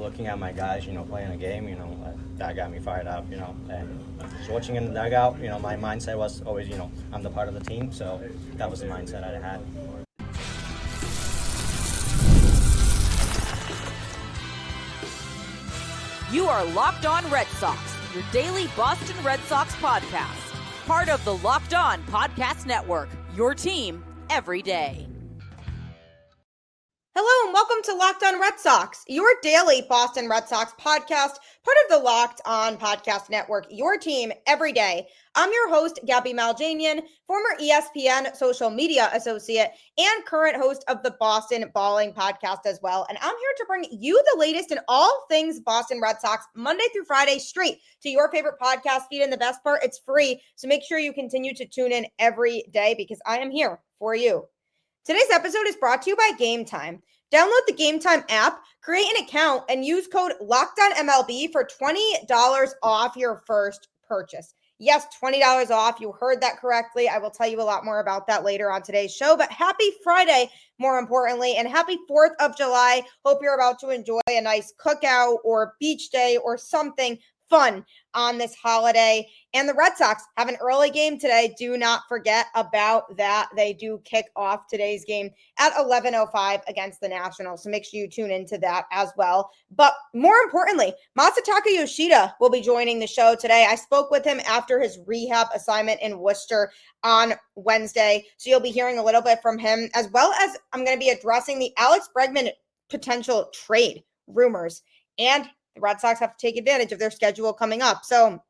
Looking at my guys, playing a game, that got me fired up, and just watching in the dugout, my mindset was always, I'm the part of the team, so that was the mindset I had. You are Locked On Red Sox, your daily Boston Red Sox podcast. Part of the Locked On Podcast Network, your team every day. Hello and welcome to Locked On Red Sox, your daily Boston Red Sox podcast, part of the Locked On Podcast Network, your team every day. I'm your host, Gabby Maljanian, former ESPN social media associate and current host of the Boston Balling podcast as well. And I'm here to bring you the latest in all things Boston Red Sox, Monday through Friday, straight to your favorite podcast feed. And the best part, it's free. So make sure you continue to tune in every day because I am here for you. Today's episode is brought to you by Gametime. Download the Gametime app, create an account, and use code LOCKEDONMLB for $20 off your first purchase. Yes, $20 off. You heard that correctly. I will tell you a lot more about that later on today's show. But happy Friday, more importantly, and happy 4th of July. Hope you're about to enjoy a nice cookout or beach day or something fun on this holiday. And the Red Sox have an early game today. Do not forget about that. They do kick off today's game at 11:05 against the Nationals. So make sure you tune into that as well. But more importantly, Masataka Yoshida will be joining the show today. I spoke with him after his rehab assignment in Worcester on Wednesday. So you'll be hearing a little bit from him, as well as I'm going to be addressing the Alex Bregman potential trade rumors. And the Red Sox have to take advantage of their schedule coming up. So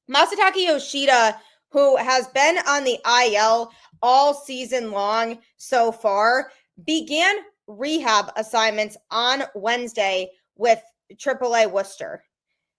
Masataka Yoshida, who has been on the IL all season long so far, began rehab assignments on Wednesday with AAA Worcester.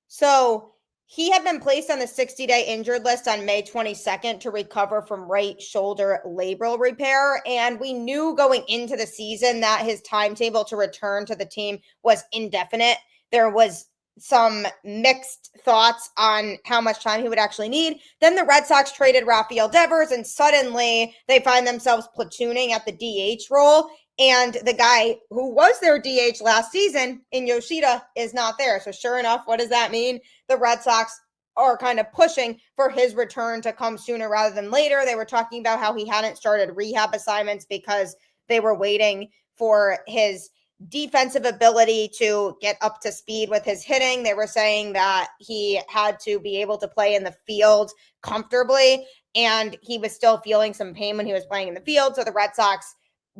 So he had been placed on the 60-day injured list on May 22nd to recover from right shoulder labral repair. And we knew going into the season that his timetable to return to the team was indefinite. There was some mixed thoughts on how much time he would actually need. Then the Red Sox traded Rafael Devers, and suddenly they find themselves platooning at the DH role. And the guy who was their DH last season in Yoshida is not there. So sure enough, what does that mean? The Red Sox are kind of pushing for his return to come sooner rather than later. They were talking about how he hadn't started rehab assignments because they were waiting for his defensive ability to get up to speed with his hitting. They were saying that he had to be able to play in the field comfortably, and he was still feeling some pain when he was playing in the field. So the Red Sox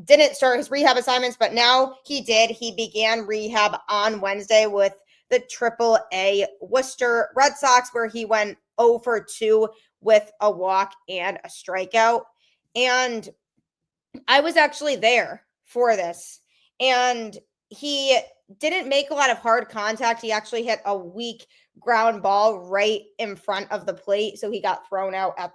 didn't start his rehab assignments, but now he did. He began rehab on Wednesday with the AAA Worcester Red Sox, where he went 0 for 2 with a walk and a strikeout. And I was actually there for this. And he didn't make a lot of hard contact. He actually hit a weak ground ball right in front of the plate. So he got thrown out at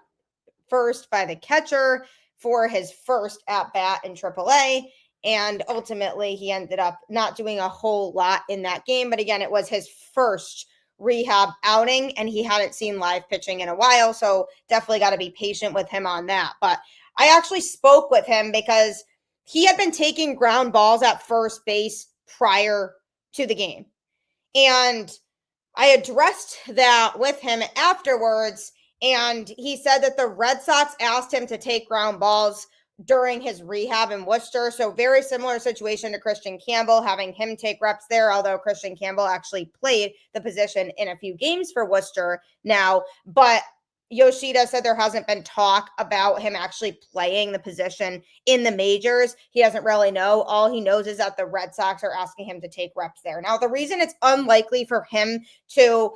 first by the catcher for his first at-bat in AAA. And ultimately, he ended up not doing a whole lot in that game. But again, it was his first rehab outing, and he hadn't seen live pitching in a while. So definitely got to be patient with him on that. But I actually spoke with him because he had been taking ground balls at first base prior to the game. And I addressed that with him afterwards, and he said that the Red Sox asked him to take ground balls during his rehab in Worcester. So very similar situation to Christian Campbell, having him take reps there, although Christian Campbell actually played the position in a few games for Worcester now. But Yoshida said there hasn't been talk about him actually playing the position in the majors. He doesn't really know. All he knows is that the Red Sox are asking him to take reps there. Now, the reason it's unlikely for him to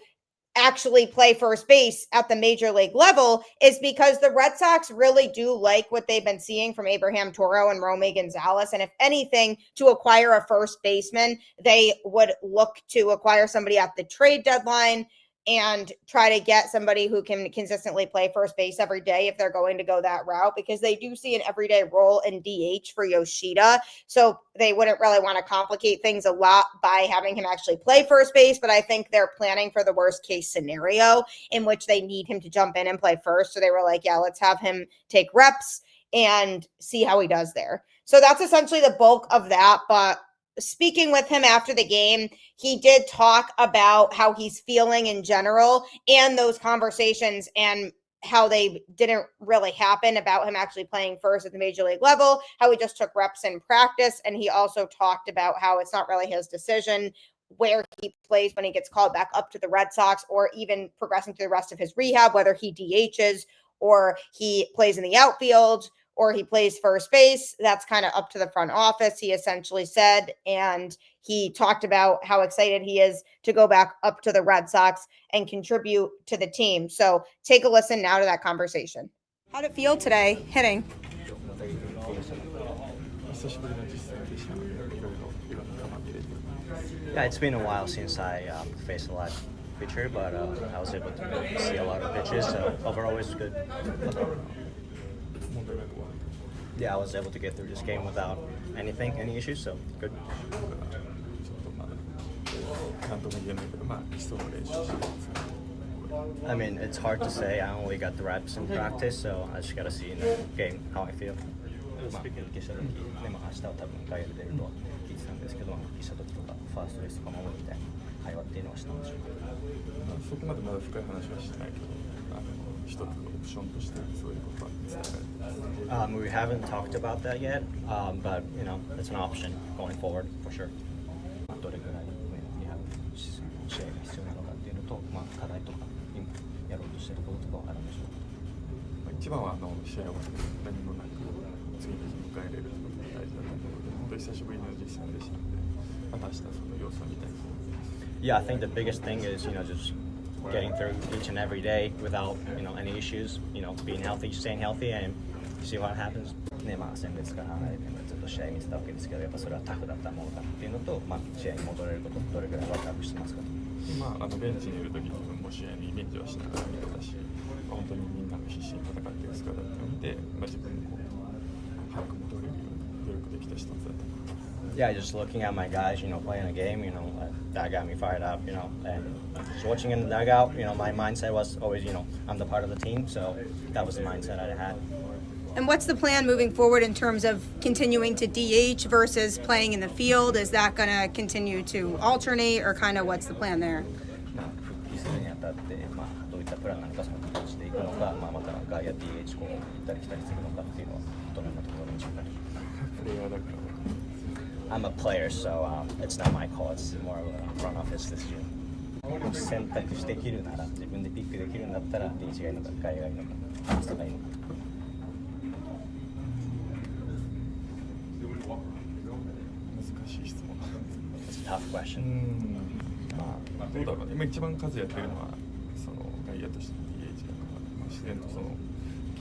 actually play first base at the major league level is because the Red Sox really do like what they've been seeing from Abraham Toro and Romy Gonzalez. And if anything, to acquire a first baseman, they would look to acquire somebody at the trade deadline and try to get somebody who can consistently play first base every day if they're going to go that route, because they do see an everyday role in DH for Yoshida. So they wouldn't really want to complicate things a lot by having him actually play first base. But I think they're planning for the worst case scenario in which they need him to jump in and play first. So they were like, yeah, let's have him take reps and see how he does there. So that's essentially the bulk of that. But speaking with him after the game, he did talk about how he's feeling in general and those conversations and how they didn't really happen about him actually playing first at the major league level, how he just took reps in practice. And he also talked about how it's not really his decision where he plays when he gets called back up to the Red Sox or even progressing through the rest of his rehab, whether he DHs or he plays in the outfield or he plays first base. That's kind of up to the front office, he essentially said. And he talked about how excited he is to go back up to the Red Sox and contribute to the team. So take a listen now to that conversation. How'd it feel today hitting? Yeah, it's been a while since I faced a live pitcher, but I was able to see a lot of pitches, so overall it was good. Yeah, I was able to get through this game without any issues, so good. I mean, it's hard to say. I only got the reps in practice, so I just gotta see in the game how I feel. スピーキングした時でも明日は多分外野で出るとは聞いてたんですけど、ピッチャー時とかファーストベースとか守るみたいな会話っていうのはしたんでしょうか。そこまでまだ深い話はしてないけど、一つのオプションとしてそういうことは伝えられてます。We haven't talked about that yet, but you know, it's an option going forward for sure. どれぐらいリハ試合が必要なのかっていうのと、課題とか今やろうとしていることとかはあるんでしょうか。一番は試合を何もなく次の日迎えれることが大事だと思うので、本当に久しぶりの実戦でしたので、また明日その様子を見たいと思います。Yeah, I think the biggest thing is, you know, just getting through each and every day without, you know, any issues, you know, being healthy, staying healthy, and see what happens. ね、先月から離れてずっと試合見てたわけですけど、やっぱそれはタフだったものかっていうのと、試合に戻れることどれぐらいワクワクしてますかと。ベンチにいる時に自分も試合にイメージはしながら見てたし、本当にみんなが必死に戦っている姿を見て、自分も早く戻れるように努力できた一つだった。Yeah, just looking at my guys, you know, playing a game, you know, that got me fired up, you know, and just watching in the dugout, you know, my mindset was always, you know, I'm the part of the team, so that was the mindset I had. And what's the plan moving forward in terms of continuing to DH versus playing in the field? Is that going to continue to alternate, or kind of what's the plan there? 復帰するにあたって、どういったプランなのか、その形でいくのか、また外野 DH こう行ったり来たりするのかっていうのはどのようなところにしょうか。プレイヤーだから。I'm a player, so it's not my call. It's more of a front office decision. 選択してできるなら、自分でピックできるんだったら DH がいいのか外野がいいのかファーストがいいのか。難しい質問。It's a tough question. どうだろうね。今一番数やってるのはその外野としての DH だから、自然とその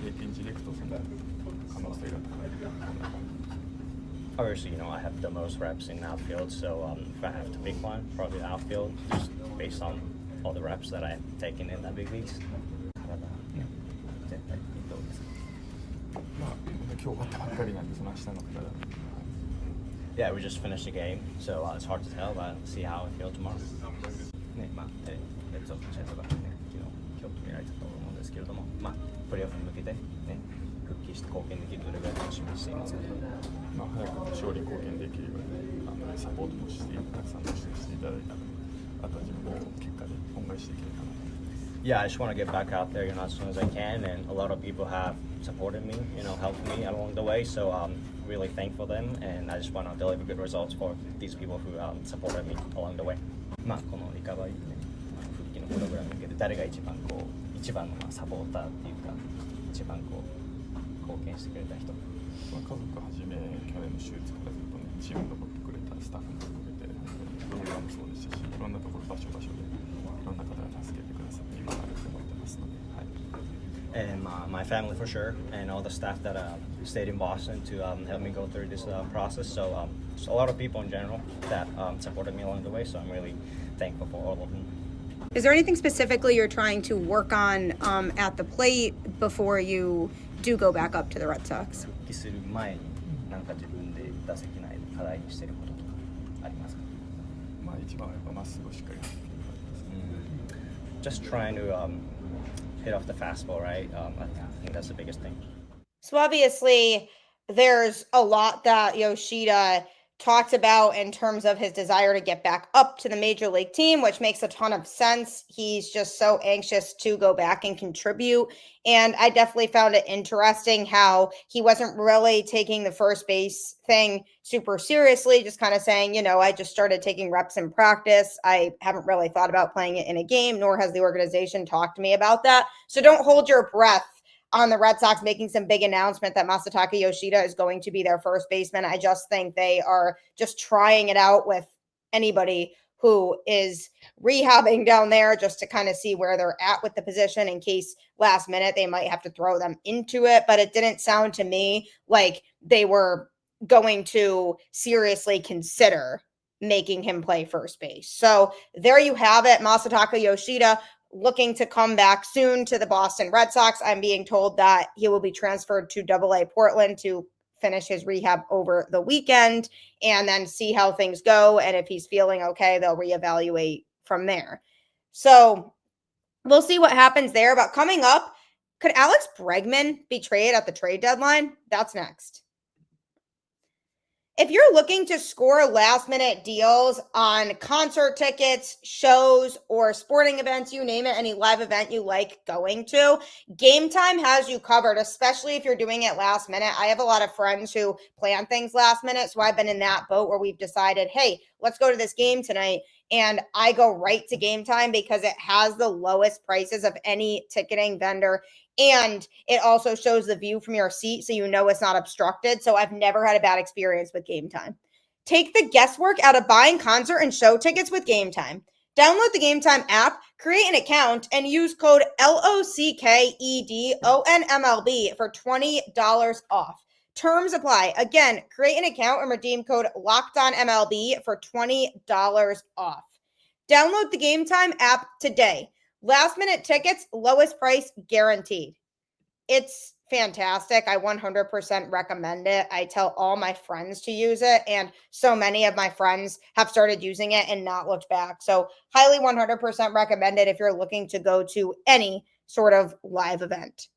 経験値でいくとその可能性が高い。Obviously, you know, I have the most reps in outfield, so if I have to pick one, probably outfield, just based on all the reps that I've taken in the big leagues. Yeah, we just finished the game, so it's hard to tell, but see how I feel tomorrow. ね、レッドソックスとかね、昨日今日決められたと思うんですけれども、プレーオフに向けてね、復帰して貢献できるどれぐらい楽しみにしていますか。早く勝利貢献できるようにサポートもしてたくさんのしていただいたので、あとは自分の結果で恩返しできるかなと。Yeah, I just want to get back out there, you know, as soon as I can, and a lot of people have supported me, you know, helped me along the way, so I'm really thankful for them, and I just want to deliver good results for these people who supported me along the way. このリカバリーね、復帰のプログラムに向けて誰が一番のサポーターっていうか、一番貢献してくれた人。家族はじめ去年の手術からずっとね、チームに残ってくれたスタッフも含めて、プログラムもそうでしたし、いろんなところ場所でいろんな方が助けてくださって今があると思ってますので、はい。And my family for sure, and all the staff that stayed in Boston to help me go through this process. So a lot of people in general that supported me along the way. So I'm really thankful for all of them. Is there anything specifically you're trying to work on at the plate before you do go back up to the Red Sox? 復帰する前に何か自分で打席内で課題にしていることとかありますか。一番はやっぱまっすぐをしっかり。Just trying to hit off the fastball, right? I think that's the biggest thing. So obviously, there's a lot that Yoshida talked about in terms of his desire to get back up to the major league team, which makes a ton of sense. He's just so anxious to go back and contribute. And I definitely found it interesting how he wasn't really taking the first base thing super seriously, just kind of saying, I just started taking reps in practice. I haven't really thought about playing it in a game, nor has the organization talked to me about that. So don't hold your breath on the Red Sox making some big announcement that Masataka Yoshida is going to be their first baseman. I just think they are just trying it out with anybody who is rehabbing down there just to kind of see where they're at with the position in case last minute they might have to throw them into it. But it didn't sound to me like they were going to seriously consider making him play first base. So there you have it. Masataka Yoshida looking to come back soon to the Boston Red Sox. I'm being told that he will be transferred to AA Portland to finish his rehab over the weekend and then see how things go. And if he's feeling okay, they'll reevaluate from there. So we'll see what happens there. But coming up, could Alex Bregman be traded at the trade deadline? That's next. If you're looking to score last-minute deals on concert tickets, shows, or sporting events, you name it, any live event you like going to, Gametime has you covered, especially if you're doing it last minute. I have a lot of friends who plan things last minute, so I've been in that boat where we've decided, hey, let's go to this game tonight, and I go right to Gametime because it has the lowest prices of any ticketing vendor. And it also shows the view from your seat so you know it's not obstructed. So I've never had a bad experience with Gametime. Take the guesswork out of buying concert and show tickets with Gametime. Download the Gametime app, create an account, and use code LOCKEDONMLB for $20 off. Terms apply. Again, create an account and redeem code LOCKEDONMLB for $20 off. Download the Gametime app today. Last minute tickets, lowest price guaranteed. It's fantastic. I 100% recommend it. I tell all my friends to use it, and so many of my friends have started using it and not looked back. So highly 100% recommend it if you're looking to go to any sort of live event.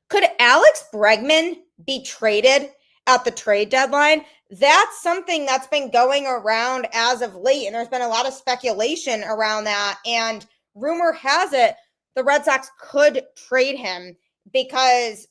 Could Alex Bregman be traded at the trade deadline? That's something that's been going around as of late, and there's been a lot of speculation around that. And rumor has it the Red Sox could trade him because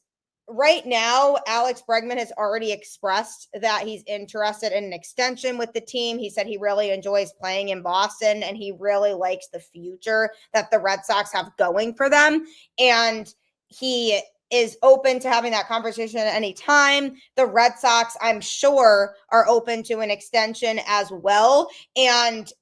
right now, Alex Bregman has already expressed that he's interested in an extension with the team. He said he really enjoys playing in Boston and he really likes the future that the Red Sox have going for them. And he is open to having that conversation at any time. The Red Sox, I'm sure, are open to an extension as well. And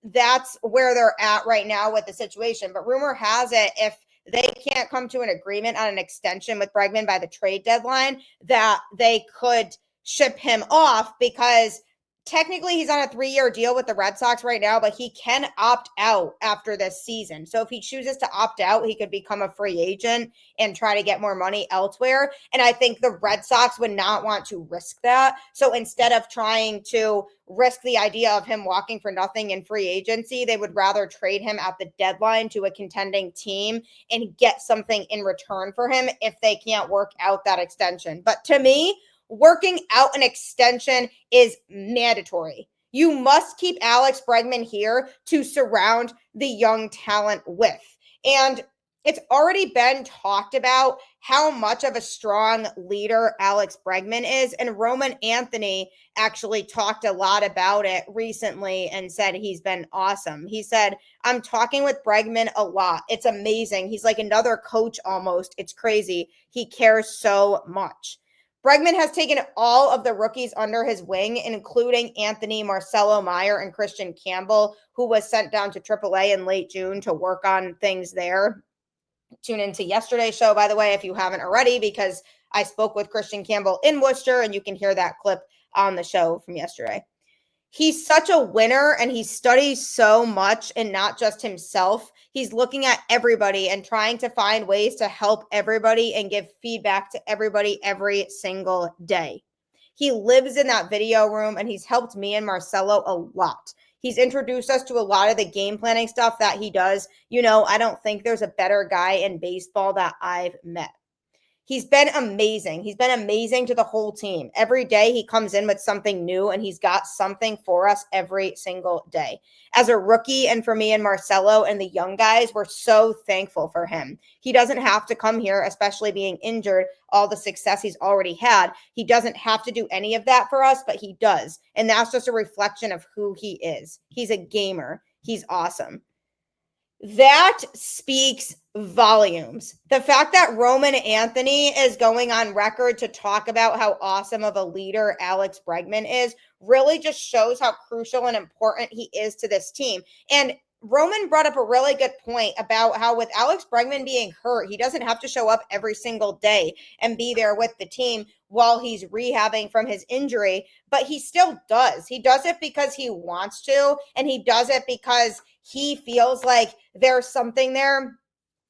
that's where they're at right now with the situation. But rumor has it, if they can't come to an agreement on an extension with Bregman by the trade deadline, that they could ship him off because technically he's on a 3-year deal with the Red Sox right now, but he can opt out after this season. So if he chooses to opt out, he could become a free agent and try to get more money elsewhere. And I think the Red Sox would not want to risk that. So instead of trying to risk the idea of him walking for nothing in free agency, they would rather trade him at the deadline to a contending team and get something in return for him if they can't work out that extension. But to me, working out an extension is mandatory. You must keep Alex Bregman here to surround the young talent with. And it's already been talked about how much of a strong leader Alex Bregman is. And Roman Anthony actually talked a lot about it recently and said he's been awesome. He said, I'm talking with Bregman a lot. It's amazing. He's like another coach almost. It's crazy. He cares so much. Bregman has taken all of the rookies under his wing, including Anthony Marcelo Meyer and Christian Campbell, who was sent down to AAA in late June to work on things there. Tune into yesterday's show, by the way, if you haven't already, because I spoke with Christian Campbell in Worcester, and you can hear that clip on the show from yesterday. He's such a winner, and he studies so much, and not just himself. He's looking at everybody and trying to find ways to help everybody and give feedback to everybody every single day. He lives in that video room, and he's helped me and Marcelo a lot. He's introduced us to a lot of the game planning stuff that he does. You know, I don't think there's a better guy in baseball that I've met. He's been amazing. He's been amazing to the whole team. Every day he comes in with something new, and he's got something for us every single day. As a rookie, and for me and Marcelo and the young guys, we're so thankful for him. He doesn't have to come here, especially being injured, all the success he's already had. He doesn't have to do any of that for us, but he does. And that's just a reflection of who he is. He's a gamer. He's awesome. That speaks volumes. The fact that Roman Anthony is going on record to talk about how awesome of a leader Alex Bregman is really just shows how crucial and important he is to this team. And Roman brought up a really good point about how with Alex Bregman being hurt, he doesn't have to show up every single day and be there with the team while he's rehabbing from his injury, but he still does. He does it because he wants to, and he does it because he feels like there's something there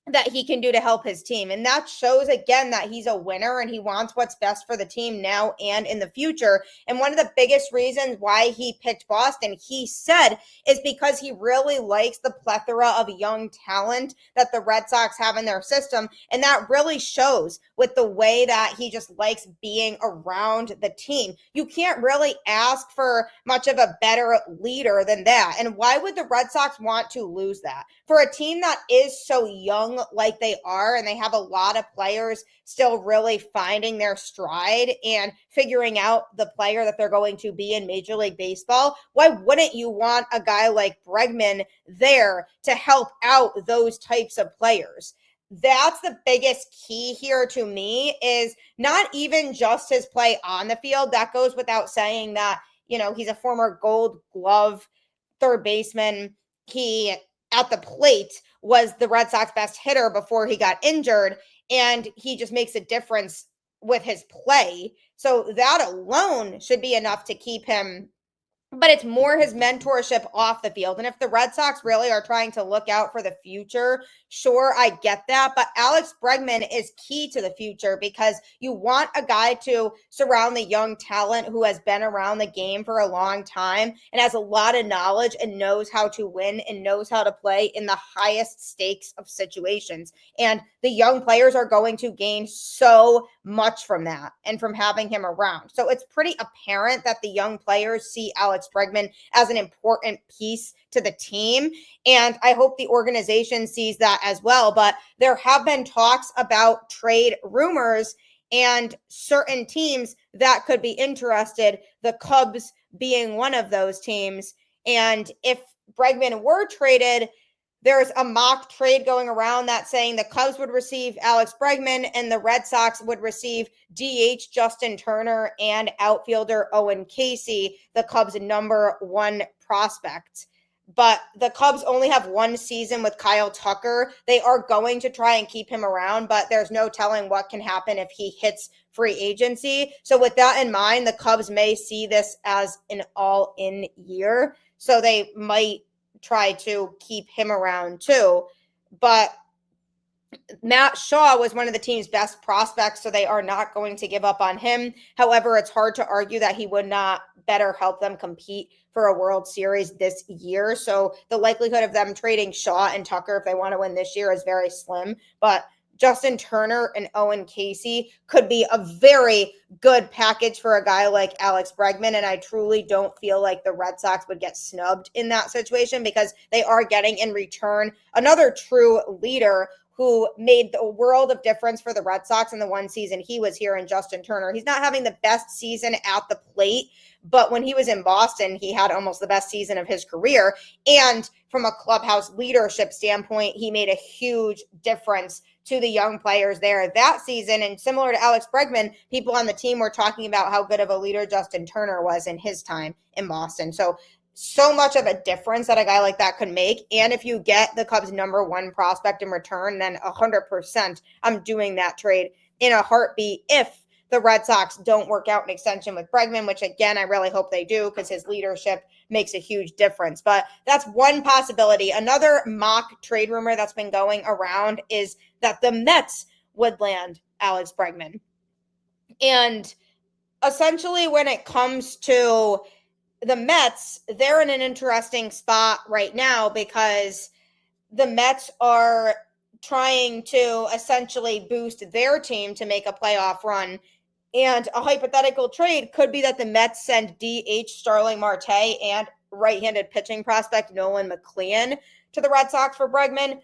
that he can do to help his team. And that shows again that he's a winner and he wants what's best for the team now and in the future. And one of the biggest reasons why he picked Boston, he said, is because he really likes the plethora of young talent that the Red Sox have in their system. And that really shows with the way that he just likes being around the team. You can't really ask for much of a better leader than that. And why would the Red Sox want to lose that? For a team that is so young like they are, and they have a lot of players still really finding their stride and figuring out the player that they're going to be in Major League Baseball, why wouldn't you want a guy like Bregman there to help out those types of players? That's the biggest key here to me, is not even just his play on the field. That goes without saying that, he's a former Gold Glove third baseman. He, at the plate, was the Red Sox best hitter before he got injured, and he just makes a difference with his play. So that alone should be enough to keep him. But it's more his mentorship off the field. And if the Red Sox really are trying to look out for the future, sure, I get that. But Alex Bregman is key to the future, because you want a guy to surround the young talent who has been around the game for a long time and has a lot of knowledge and knows how to win and knows how to play in the highest stakes of situations. And the young players are going to gain so much from that and from having him around. So it's pretty apparent that the young players see Alex Bregman as an important piece to the team. And I hope the organization sees that as well. But there have been talks about trade rumors and certain teams that could be interested, the Cubs being one of those teams. And if Bregman were traded, there's a mock trade going around that's saying the Cubs would receive Alex Bregman and the Red Sox would receive DH Justin Turner and outfielder Owen Casey, the Cubs' number one prospect. But the Cubs only have one season with Kyle Tucker. They are going to try and keep him around, but there's no telling what can happen if he hits free agency. So with that in mind, the Cubs may see this as an all-in year. So they might try to keep him around too. But Matt Shaw was one of the team's best prospects, so they are not going to give up on him. However, it's hard to argue that he would not better help them compete for a World Series this year. So the likelihood of them trading Shaw and Tucker if they want to win this year is very slim. But Justin Turner and Owen Casey could be a very good package for a guy like Alex Bregman. And I truly don't feel like the Red Sox would get snubbed in that situation, because they are getting in return another true leader who made the world of difference for the Red Sox in the one season he was here in Justin Turner. He's not having the best season at the plate, but when he was in Boston, he had almost the best season of his career. And from a clubhouse leadership standpoint, he made a huge difference to the young players there that season. And similar to Alex Bregman, people on the team were talking about how good of a leader Justin Turner was in his time in Boston. So much of a difference that a guy like that could make. And if you get the Cubs' number one prospect in return, then 100% I'm doing that trade in a heartbeat if the Red Sox don't work out an extension with Bregman, which again, I really hope they do, because his leadership makes a huge difference. But that's one possibility. Another mock trade rumor that's been going around is that the Mets would land Alex Bregman. And essentially, when it comes to the Mets, they're in an interesting spot right now, because the Mets are trying to essentially boost their team to make a playoff run. And a hypothetical trade could be that the Mets send DH Starling Marte and right-handed pitching prospect Nolan McLean to the Red Sox for Bregman,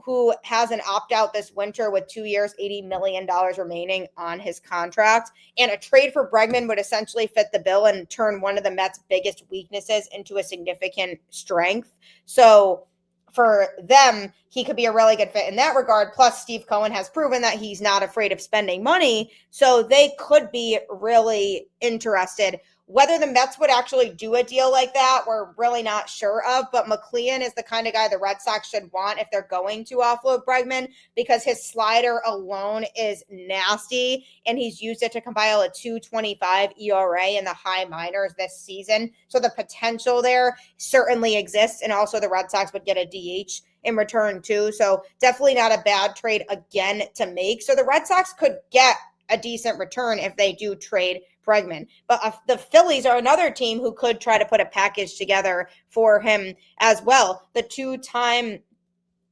who has an opt-out this winter with 2 years, $80 million remaining on his contract. And a trade for Bregman would essentially fit the bill and turn one of the Mets' biggest weaknesses into a significant strength. So for them, he could be a really good fit in that regard. Plus, Steve Cohen has proven that he's not afraid of spending money. So they could be really interested. Whether the Mets would actually do a deal like that, we're really not sure of. But McLean is the kind of guy the Red Sox should want if they're going to offload Bregman, because his slider alone is nasty, and he's used it to compile a 2.25 ERA in the high minors this season. So the potential there certainly exists, and also the Red Sox would get a DH in return too. So definitely not a bad trade again to make. So the Red Sox could get a decent return if they do trade Bregman. But the Phillies are another team who could try to put a package together for him as well. The two-time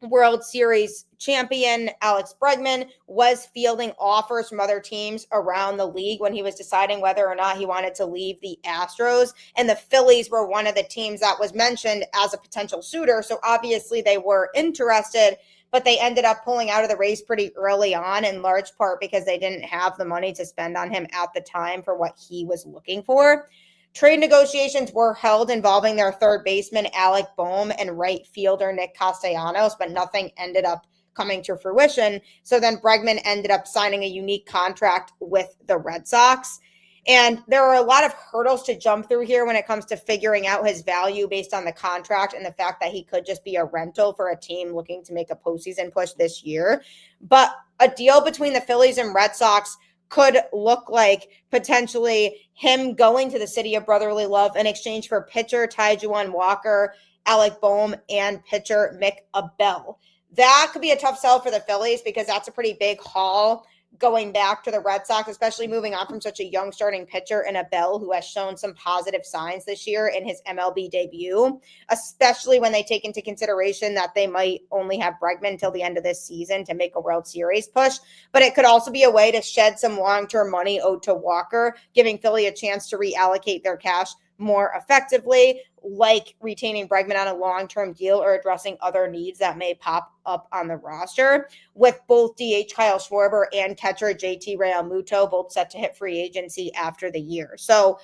World Series champion Alex Bregman was fielding offers from other teams around the league when he was deciding whether or not he wanted to leave the Astros. And the Phillies were one of the teams that was mentioned as a potential suitor. So obviously they were interested, but they ended up pulling out of the race pretty early on, in large part because they didn't have the money to spend on him at the time for what he was looking for. Trade negotiations were held involving their third baseman, Alec Boehm, and right fielder, Nick Castellanos, but nothing ended up coming to fruition. So then Bregman ended up signing a unique contract with the Red Sox. And there are a lot of hurdles to jump through here when it comes to figuring out his value based on the contract and the fact that he could just be a rental for a team looking to make a postseason push this year. But a deal between the Phillies and Red Sox could look like potentially him going to the city of brotherly love in exchange for pitcher Taijuan Walker, Alec Boehm, and pitcher Mick Abel. That could be a tough sell for the Phillies because that's a pretty big haul going back to the Red Sox, especially moving on from such a young starting pitcher in Abel, who has shown some positive signs this year in his MLB debut, especially when they take into consideration that they might only have Bregman until the end of this season to make a World Series push. But it could also be a way to shed some long-term money owed to Walker, giving Philly a chance to reallocate their cash more effectively, like retaining Bregman on a long-term deal or addressing other needs that may pop up on the roster, with both DH Kyle Schwarber and catcher JT Realmuto both set to hit free agency after the year. So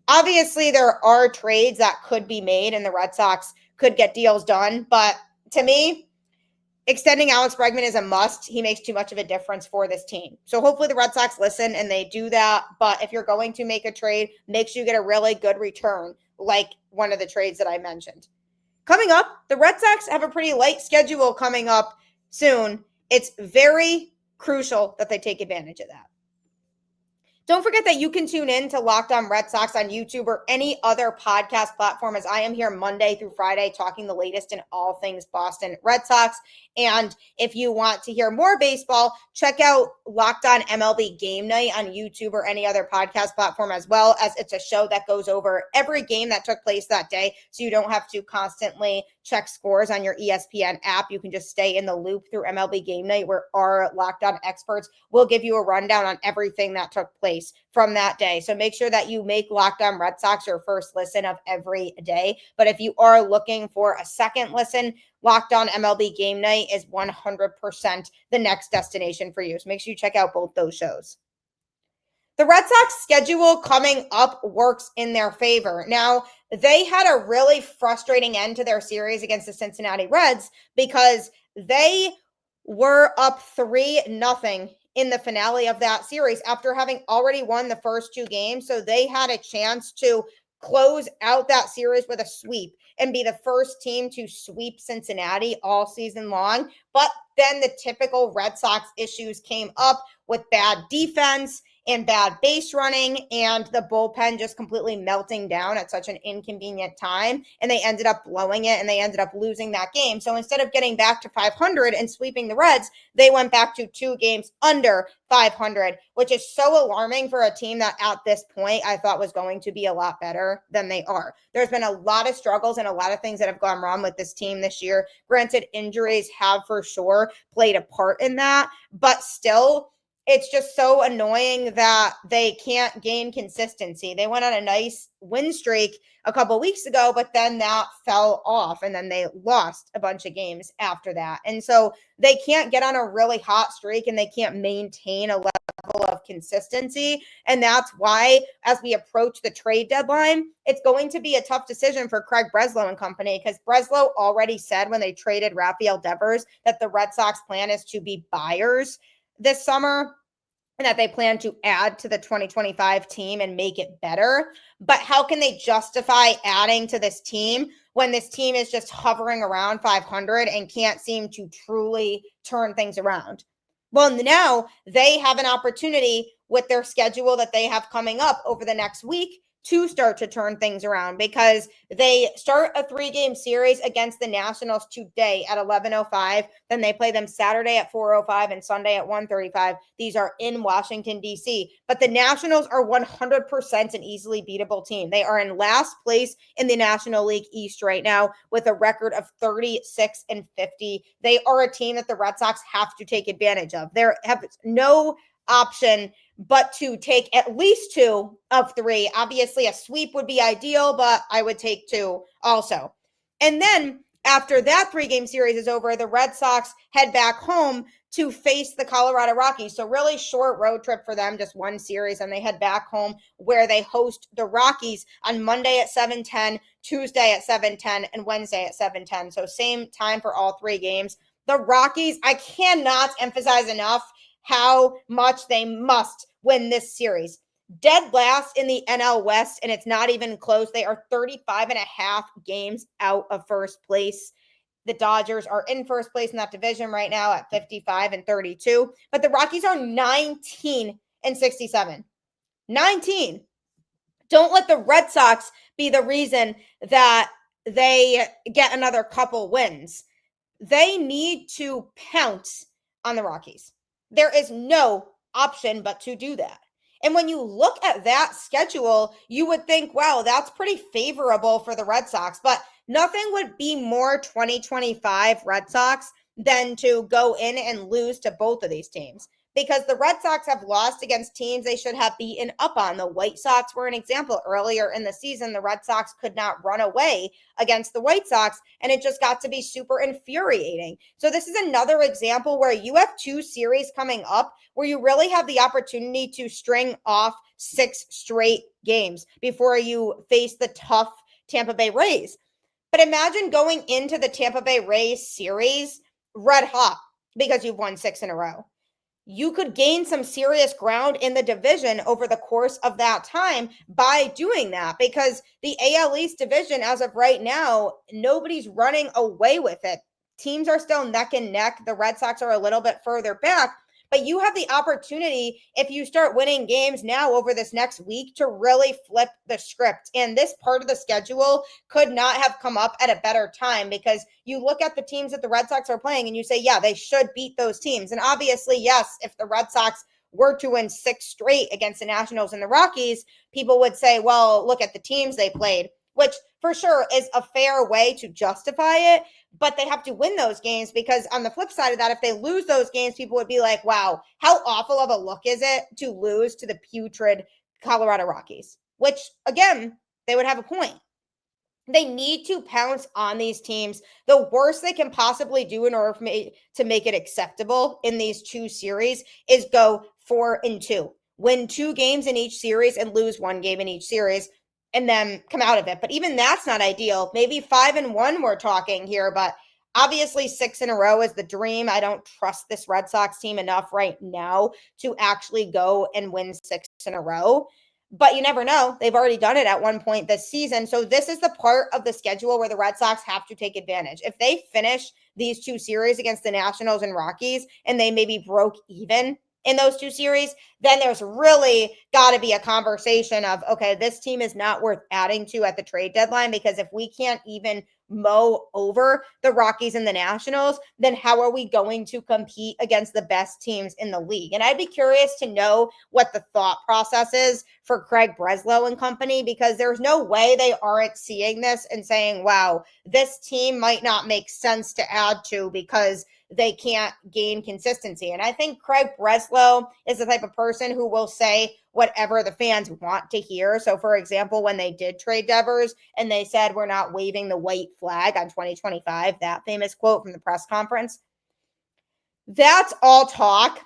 obviously there are trades that could be made and the Red Sox could get deals done, but to me, extending Alex Bregman is a must. He makes too much of a difference for this team. So hopefully the Red Sox listen and they do that. But if you're going to make a trade, make sure you get a really good return, like one of the trades that I mentioned. Coming up, the Red Sox have a pretty light schedule coming up soon. It's very crucial that they take advantage of that. Don't forget that you can tune in to Locked On Red Sox on YouTube or any other podcast platform, as I am here Monday through Friday talking the latest in all things Boston Red Sox. And if you want to hear more baseball, check out Locked On MLB Game Night on YouTube or any other podcast platform, as well, as it's a show that goes over every game that took place that day. So you don't have to constantly check scores on your ESPN app. You can just stay in the loop through MLB Game Night, where our Locked On experts will give you a rundown on everything that took place from that day. So make sure that you make Locked On Red Sox your first listen of every day. But if you are looking for a second listen, Locked On MLB Game Night is 100% the next destination for you. So make sure you check out both those shows. The Red Sox schedule coming up works in their favor. Now, they had a really frustrating end to their series against the Cincinnati Reds because they were up 3-0 in the finale of that series after having already won the first two games. So they had a chance to close out that series with a sweep and be the first team to sweep Cincinnati all season long. But then the typical Red Sox issues came up with bad defense and bad base running and the bullpen just completely melting down at such an inconvenient time. And they ended up blowing it and they ended up losing that game. So instead of getting back to 500 and sweeping the Reds, they went back to 2 games under 500, which is so alarming for a team that at this point I thought was going to be a lot better than they are. There's been a lot of struggles and a lot of things that have gone wrong with this team this year. Granted, injuries have for sure played a part in that, but still, it's just so annoying that they can't gain consistency. They went on a nice win streak a couple weeks ago, but then that fell off and then they lost a bunch of games after that. And so they can't get on a really hot streak and they can't maintain a level of consistency. And that's why, as we approach the trade deadline, it's going to be a tough decision for Craig Breslow and company, because Breslow already said when they traded Rafael Devers that the Red Sox plan is to be buyers this summer and that they plan to add to the 2025 team and make it better. But how can they justify adding to this team when this team is just hovering around 500 and can't seem to truly turn things around? Well, now they have an opportunity with their schedule that they have coming up over the next week to start to turn things around, because they start a 3-game series against the Nationals today at 11:05. Then they play them Saturday at 4:05 and Sunday at 1:35. These are in Washington, D.C. But the Nationals are 100% an easily beatable team. They are in last place in the National League East right now with a record of 36-50. They are a team that the Red Sox have to take advantage of. They have no option but to take at least 2 of 3. Obviously, a sweep would be ideal, but I would take 2 also. And then after that 3-game series is over, the Red Sox head back home to face the Colorado Rockies. So really short road trip for them, just 1 series, and they head back home where they host the Rockies on Monday at 7:10, Tuesday at 7:10, and Wednesday at 7:10. So same time for all 3 games. The Rockies, I cannot emphasize enough how much they must win this series. Dead last in the NL West, and it's not even close. They are 35.5 games out of first place. The Dodgers are in first place in that division right now at 55-32, but the Rockies are 19-67. 19. Don't let the Red Sox be the reason that they get another couple wins. They need to pounce on the Rockies. There is no option but to do that. And when you look at that schedule, you would think, wow, that's pretty favorable for the Red Sox. But nothing would be more 2025 Red Sox than to go in and lose to both of these teams, because the Red Sox have lost against teams they should have beaten up on. The White Sox were an example. Earlier in the season, the Red Sox could not run away against the White Sox, and it just got to be super infuriating. So this is another example where you have 2 series coming up where you really have the opportunity to string off 6 straight games before you face the tough Tampa Bay Rays. But imagine going into the Tampa Bay Rays series red hot because you've won 6 in a row. You could gain some serious ground in the division over the course of that time by doing that, because the AL East division, as of right now, nobody's running away with it. Teams are still neck and neck. The Red Sox are a little bit further back, but you have the opportunity, if you start winning games now over this next week, to really flip the script. And this part of the schedule could not have come up at a better time, because you look at the teams that the Red Sox are playing and you say, yeah, they should beat those teams. And obviously, yes, if the Red Sox were to win 6 straight against the Nationals and the Rockies, people would say, well, look at the teams they played, which for sure is a fair way to justify it. But they have to win those games, because on the flip side of that, if they lose those games, people would be like, wow, how awful of a look is it to lose to the putrid Colorado Rockies? Which, again, they would have a point. They need to pounce on these teams. The worst they can possibly do in order to make it acceptable in these 2 series is go 4-2. Win 2 games in each series and lose 1 game in each series, and then come out of it. But even that's not ideal. Maybe 5-1 we're talking here, but obviously 6 in a row is the dream. I don't trust this Red Sox team enough right now to actually go and win 6 in a row. But you never know. They've already done it at one point this season. So this is the part of the schedule where the Red Sox have to take advantage. If they finish these 2 series against the Nationals and Rockies and they maybe broke even in those two series, then there's really got to be a conversation of, okay, this team is not worth adding to at the trade deadline, because if we can't even mow over the Rockies and the Nationals, then how are we going to compete against the best teams in the league? And I'd be curious to know what the thought process is for Craig Breslow and company, because there's no way they aren't seeing this and saying, wow, this team might not make sense to add to because they can't gain consistency. And I think Craig Breslow is the type of person who will say whatever the fans want to hear. So, for example, when they did trade Devers and they said, we're not waving the white flag on 2025, that famous quote from the press conference, that's all talk.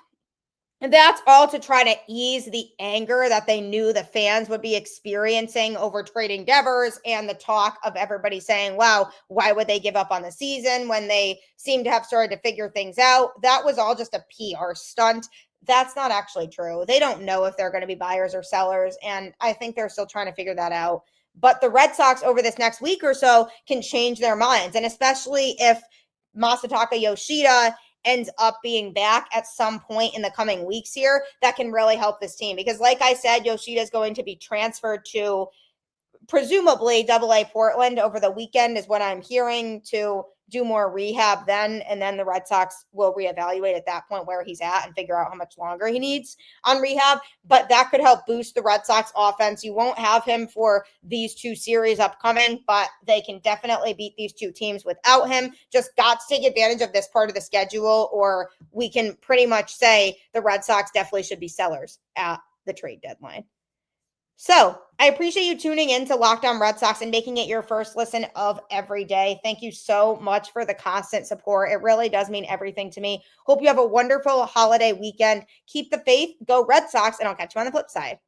And that's all to try to ease the anger that they knew the fans would be experiencing over trading Devers, and the talk of everybody saying, wow, why would they give up on the season when they seem to have started to figure things out? That was all just a PR stunt. That's not actually true. They don't know if they're going to be buyers or sellers, and I think they're still trying to figure that out. But the Red Sox over this next week or so can change their minds, and especially if Masataka Yoshida ends up being back at some point in the coming weeks here, that can really help this team. Because like I said, Yoshida is going to be transferred to presumably AA Portland over the weekend is what I'm hearing, to do more rehab then, and then the Red Sox will reevaluate at that point where he's at and figure out how much longer he needs on rehab. But that could help boost the Red Sox offense. You won't have him for these two series upcoming, but they can definitely beat these two teams without him. Just got to take advantage of this part of the schedule, or we can pretty much say the Red Sox definitely should be sellers at the trade deadline. So I appreciate you tuning in to Locked On Red Sox and making it your first listen of every day. Thank you so much for the constant support. It really does mean everything to me. Hope you have a wonderful holiday weekend. Keep the faith, go Red Sox, and I'll catch you on the flip side.